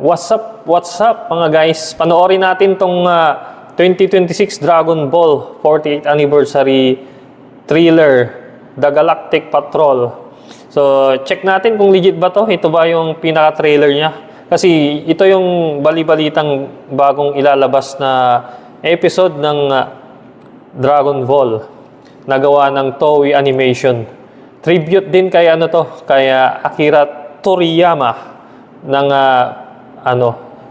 What's up mga guys? Panoorin natin tong 2026 Dragon Ball 48th Anniversary Thriller, The Galactic Patrol. So, check natin kung legit ba to. Ito ba yung pinaka-trailer niya? Kasi ito yung bali-balitang bagong ilalabas na episode ng Dragon Ball na gawa ng Toei Animation. Tribute din kay kay Akira Toriyama ng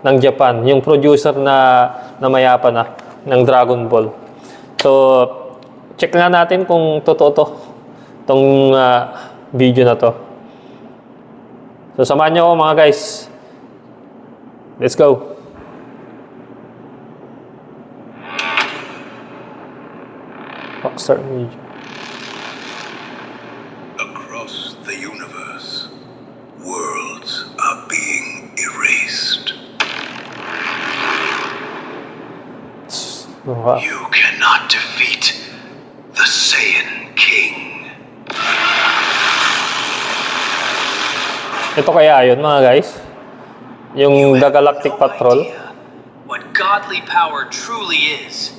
ng Japan, yung producer na mayapa na ng Dragon Ball. So, check nga natin kung totoo tong video na to. So, samahan niyo ako mga guys. Let's go. Rockstar Media. Across the universe, worlds are being erased. You cannot defeat the Saiyan King. Ito kaya yun mga guys? Yung The Galactic Patrol. What godly power truly is.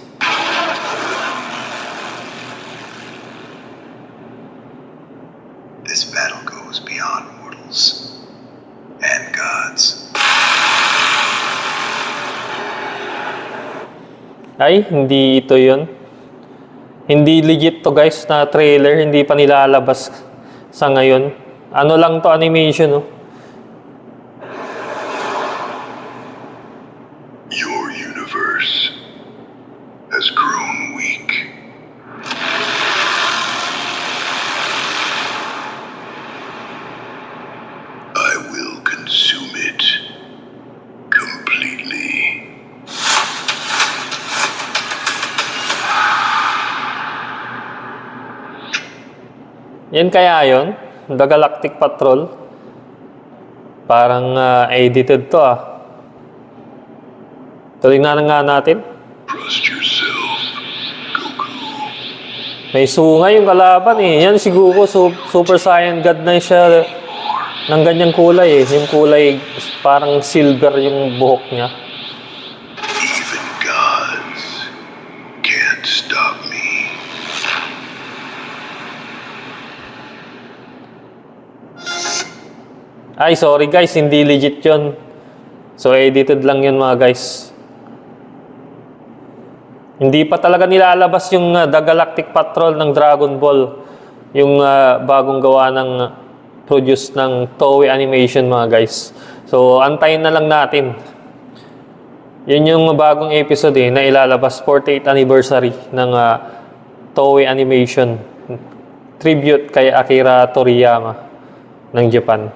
This battle goes beyond mortals and gods. Ay, hindi ito yun. Hindi legit to guys na trailer. Hindi pa nilalabas sa ngayon. Ano lang to, animation, no? Your universe has grown weak. I will consume it completely. Yan kaya yun? The Galactic Patrol. Parang edited to Tuloy na nga natin. Trust yourself, Goku. May sunga yung kalaban Yan si Goku, Super Saiyan God na siya ng ganyang kulay Yung kulay parang silver yung buhok niya. Even gods can't stop me. Ay, sorry guys, hindi legit yun. So, edited lang yun mga guys. Hindi pa talaga nilalabas yung The Galactic Patrol ng Dragon Ball. Yung bagong gawa ng produce ng Toei Animation mga guys. So, antayin na lang natin. Yun yung bagong episode na ilalabas 48th anniversary ng Toei Animation. Tribute kay Akira Toriyama ng Japan.